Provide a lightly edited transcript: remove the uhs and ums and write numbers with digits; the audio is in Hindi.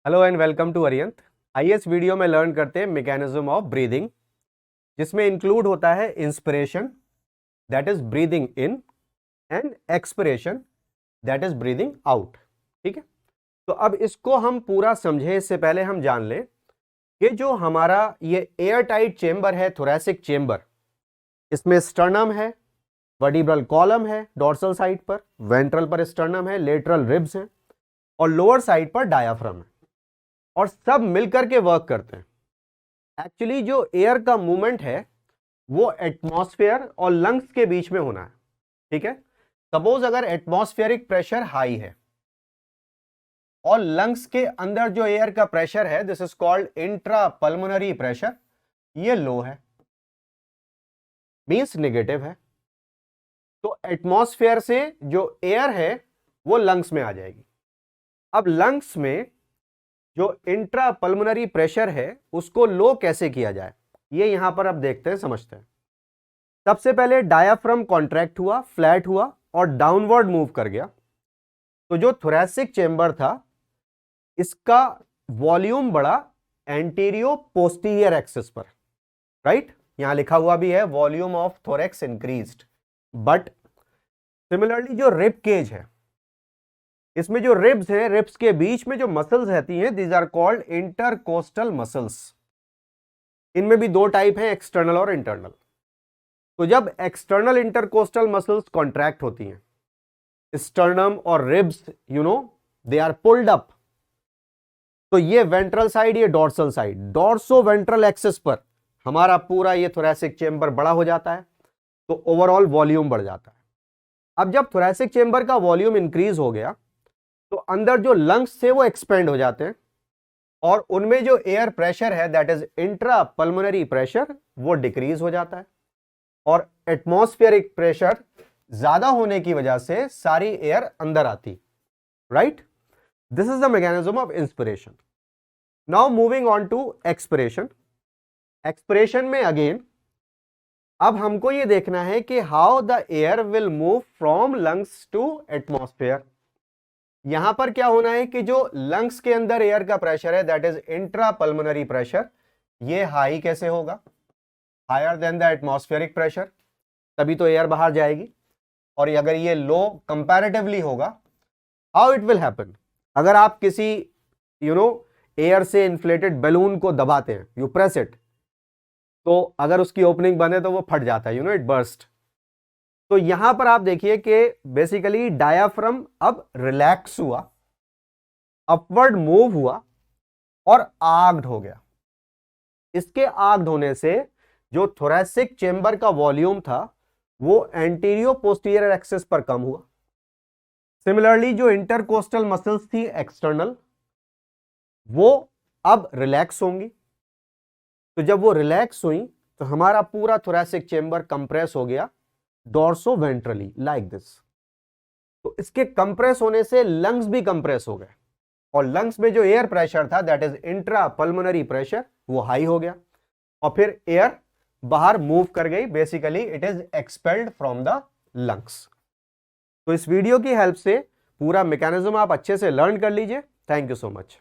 Hello and welcome to अरियंत। आइए इस वीडियो में लर्न करते हैं मैकेनिज्म ऑफ ब्रीदिंग, जिसमें इंक्लूड होता है inspiration, that is breathing in, and expiration, that is breathing out. ठीक है, तो अब इसको हम पूरा समझे इससे पहले हम जान लें कि जो हमारा ये एयर टाइट चेंबर है, थोरैसिक चेंबर, इसमें स्टर्नम है, वर्टिब्रल कॉलम है डॉर्सल साइड पर, वेंट्रल पर स्टर्नम है, लेटरल रिब्स हैं और लोअर साइड पर डायाफ्राम है, और सब मिलकर के वर्क करते हैं। एक्चुअली जो एयर का मूवमेंट है वो एटमॉस्फेयर और लंग्स के बीच में होना है। ठीक है, सपोज अगर एटमॉस्फेरिक प्रेशर हाई है और लंग्स के अंदर जो एयर का प्रेशर है, this is called intra pulmonary pressure, ये लो है, मींस नेगेटिव है, तो एटमॉस्फेयर से जो एयर है वो लंग्स में आ जाएगी। अब लंग्स में जो इंट्रा पल्मोनरी प्रेशर है उसको लो कैसे किया जाए, ये यहां पर अब देखते हैं, समझते हैं। सबसे पहले डायाफ्राम कॉन्ट्रैक्ट हुआ, फ्लैट हुआ और डाउनवर्ड मूव कर गया। तो जो थोरैसिक चेंबर था इसका वॉल्यूम बढ़ा एंटीरियो पोस्टीरियर एक्सिस पर, राइट? यहां लिखा हुआ भी है volume of thorax increased. But similarly जो रिब केज है, इसमें जो रिब्स है, रिब्स के बीच में जो मसल्स रहती हैं, these are called intercostal muscles. इनमें भी दो टाइप है, एक्सटर्नल और इंटरनल। तो जब एक्सटर्नल इंटरकोस्टल मसल्स कॉन्ट्रैक्ट होती हैं, स्टर्नम और ribs they are pulled up, तो ये वेंट्रल साइड, ये dorsal side, dorso ventral axis पर हमारा पूरा ये थोरैसिक चेंबर बड़ा हो जाता है, तो ओवरऑल वॉल्यूम बढ़ जाता है। अब जब थोरैसिक चेंबर का वॉल्यूम इंक्रीज हो गया तो अंदर जो लंग्स थे वो एक्सपेंड हो जाते हैं और उनमें जो एयर प्रेशर है, that is intra pulmonary pressure, वो डिक्रीज हो जाता है और एटमॉस्फेरिक प्रेशर ज्यादा होने की वजह से सारी एयर अंदर आती, right? This is the mechanism of inspiration. Now moving on to expiration. Expiration में अगेन अब हमको ये देखना है कि how the air will move from lungs to atmosphere. यहां पर क्या होना है कि जो लंग्स के अंदर एयर का प्रेशर है, that is intra pulmonary pressure, ये हाई कैसे होगा? Higher than the atmospheric pressure, तभी तो एयर बाहर जाएगी। और अगर ये लो कंपैरेटिवली होगा, हाउ इट विल हैपन? अगर आप किसी एयर से इन्फ्लेटेड बैलून को दबाते हैं, यू प्रेस इट, तो अगर उसकी ओपनिंग बंद है तो वो फट जाता है, इट बर्स्ट। तो यहां पर आप देखिए कि बेसिकली डायाफ्राम अब रिलैक्स हुआ, अपवर्ड मूव हुआ और आग्ड हो गया। इसके आग्ड होने से जो थोरैसिक चेंबर का वॉल्यूम था वो एंटीरियो पोस्टीरियर एक्सिस पर कम हुआ। सिमिलरली जो इंटरकोस्टल मसल्स थी एक्सटर्नल, वो अब रिलैक्स होंगी। तो जब वो रिलैक्स हुई तो हमारा पूरा थोरैसिक चेंबर कंप्रेस हो गया डॉर्सो वेंट्रली, लाइक दिस। तो इसके कंप्रेस होने से लंग्स भी कंप्रेस हो गए और लंग्स में जो एयर प्रेशर था, that is intra pulmonary pressure, वो हाई हो गया और फिर एयर बाहर मूव कर गई। Basically it is expelled from the lungs. तो इस वीडियो की हेल्प से पूरा मैकेनिज्म आप अच्छे से लर्न कर लीजिए। Thank you so much.